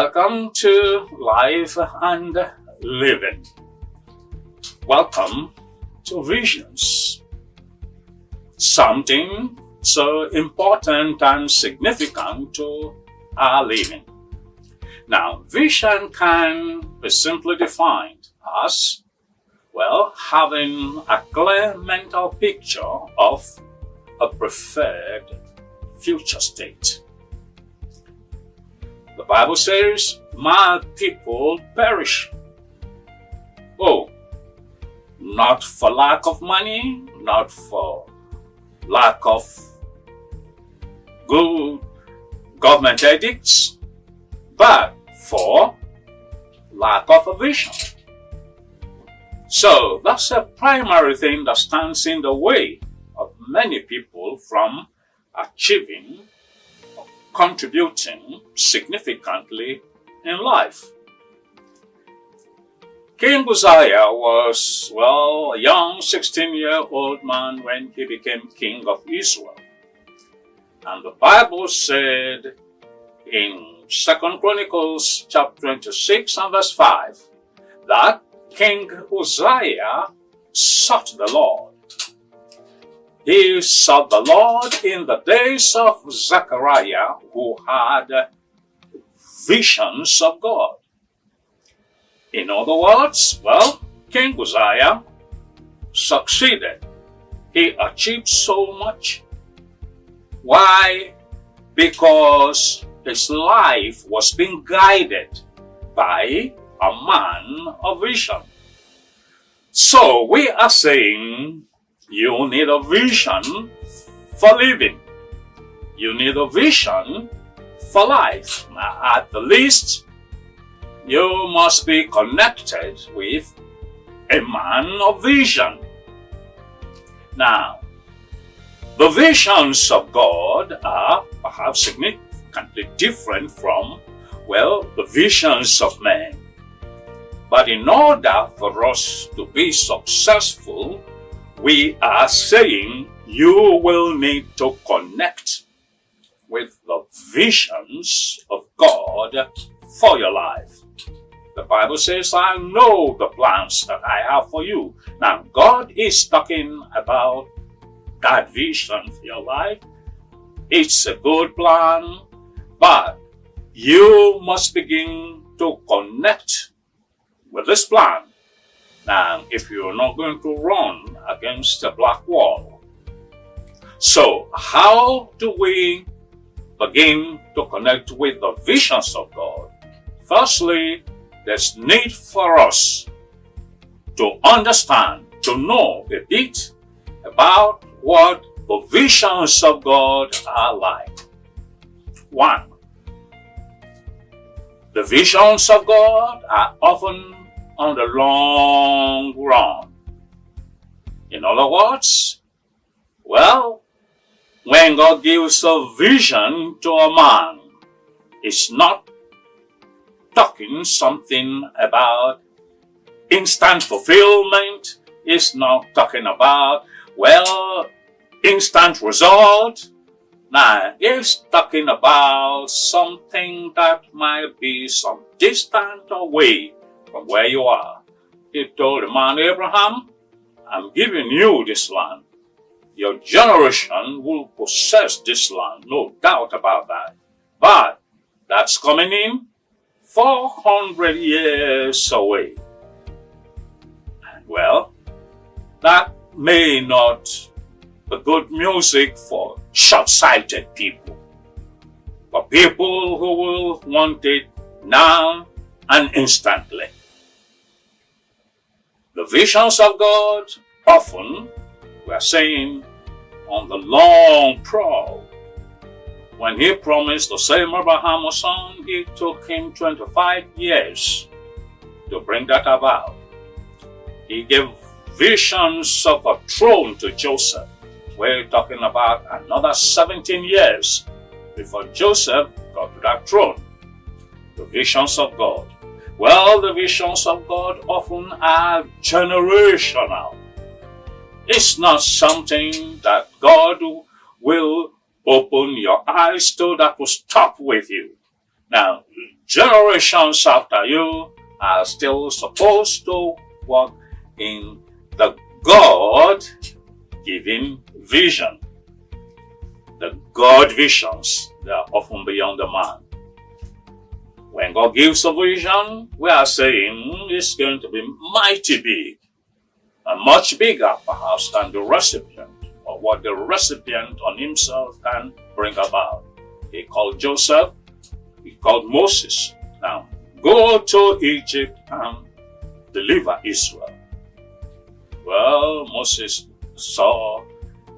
Welcome to Life and Living. Welcome to Visions. Something so important and significant to our living. Now, vision can be simply defined as, having a clear mental picture of a preferred future state. The Bible says, "My people perish." Not for lack of money, not for lack of good government edicts, but for lack of a vision. So that's a primary thing that stands in the way of many people from achieving or contributing significantly in life. King Uzziah was, a young 16-year-old man when he became king of Israel. And the Bible said in 2 Chronicles chapter 26 and verse 5 that King Uzziah sought the Lord. He sought the Lord in the days of Zechariah, who had visions of God. In other words, King Uzziah succeeded. He achieved so much. Why? Because his life was being guided by a man of vision. So we are saying you need a vision for living. You need a vision for life. Now, at the least, you must be connected with a man of vision. Now, the visions of God are perhaps significantly different from, the visions of men. But in order for us to be successful, we are saying you will need to connect with the visions of God for your life. The Bible says, "I know the plans that I have for you." Now, God is talking about that vision for your life. It's a good plan, but you must begin to connect with this plan. Now, if you're not going to run against a black wall. So, how do we begin to connect with the visions of God? Firstly, there's need for us to understand, to know a bit about what the visions of God are like. 1. The visions of God are often on the long run. In other words, when God gives a vision to a man, it's not talking something about instant fulfillment. It's not talking about, instant result. Now, it's talking about something that might be some distant away from where you are. He told the man Abraham, "I'm giving you this land. Your generation will possess this land, no doubt about that. But that's coming in 400 years away." That may not be good music for short-sighted people, for people who will want it now and instantly. The visions of God often, we are saying, on the long prowl. When he promised to save Abraham a son, it took him 25 years to bring that about. He gave visions of a throne to Joseph. We're talking about another 17 years before Joseph got to that throne. The visions of God. The visions of God often are generational. It's not something that God will open your eyes to that will stop with you. Now, generations after you are still supposed to walk in the God-given vision. The God visions, they are often beyond the man. When God gives a vision, we are saying it's going to be mighty big, and much bigger perhaps than the recipient, or what the recipient on himself can bring about. He called Joseph, he called Moses. Now, go to Egypt and deliver Israel. Well, Moses saw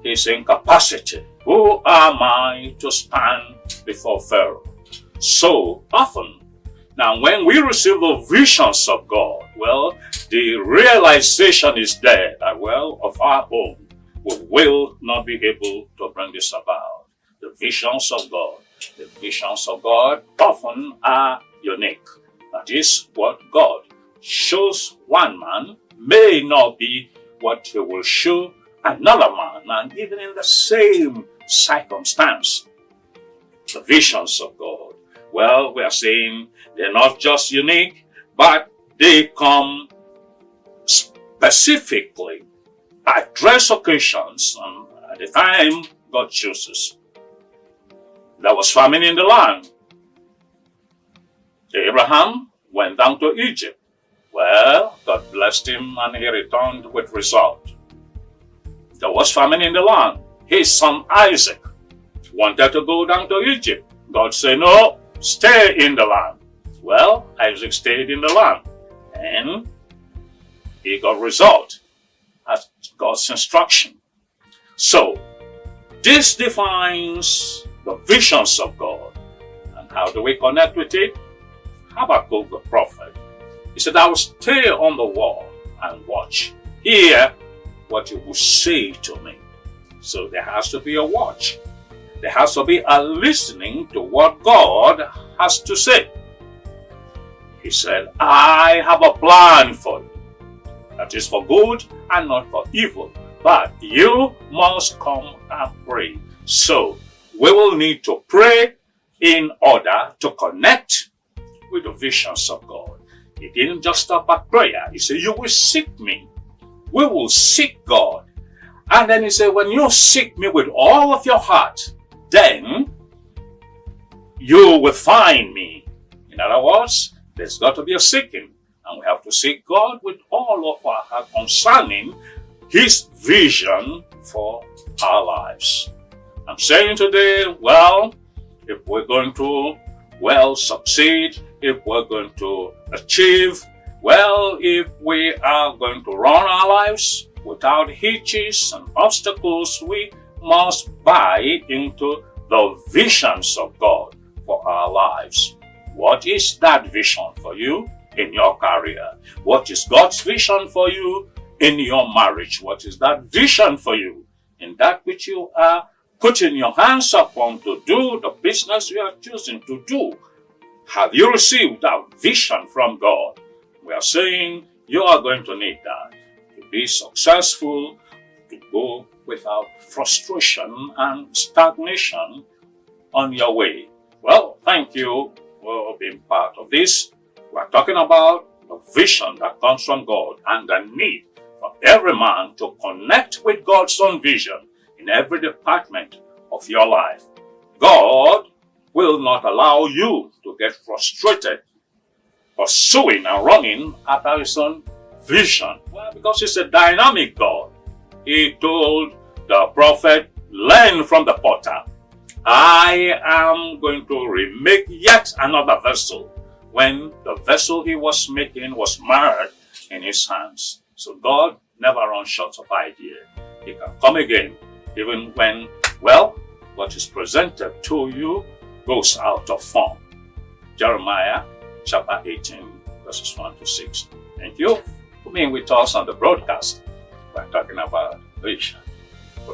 his incapacity. Who am I to stand before Pharaoh? So often, now when we receive the visions of God, well, the realization is there that, well, of our own, we will not be able to bring this about. The visions of God often are unique. That is, what God shows one man may not be what he will show another man, and even in the same circumstance. The visions of God, well, we are saying they're not just unique, but they come specifically address occasions and at the time God chooses. There was famine in the land. Abraham went down to Egypt. Well, God blessed him and he returned with result. There was famine in the land. His son Isaac wanted to go down to Egypt. God said, no, stay in the land. Well, Isaac stayed in the land and he got result as God's instruction. So, this defines the visions of God. And how do we connect with it? Habakkuk the prophet, he said, I will stay on the wall and watch, hear what you will say to me. So there has to be a watch. There has to be a listening to what God has to say. He said, I have a plan for you. That is for good and not for evil. But you must come and pray. So we will need to pray in order to connect with the visions of God. He didn't just stop at prayer. He said, you will seek me. We will seek God. And then he said, when you seek me with all of your heart, then you will find me. In other words, there's got to be a seeking. And we have to seek God with all of our heart concerning His vision for our lives. I'm saying today, well, if we're going to, succeed, if we're going to achieve, if we are going to run our lives without hitches and obstacles, we must buy into the visions of God for our lives. What is that vision for you in your career? What is God's vision for you in your marriage? What is that vision for you in that which you are putting your hands upon to do, the business you are choosing to do? Have you received that vision from God? We are saying you are going to need that to be successful, to go without frustration and stagnation on your way. Well, thank you for being part of this. We are talking about the vision that comes from God and the need for every man to connect with God's own vision in every department of your life. God will not allow you to get frustrated pursuing and running after His own vision. Well, because He's a dynamic God. He told the prophet, learn from the potter. I am going to remake yet another vessel when the vessel he was making was marred in his hands. So God never runs short of idea. He can come again even when, what is presented to you goes out of form. Jeremiah chapter 18 verses 1 to 6. Thank you for being with us on the broadcast. We're talking about vision.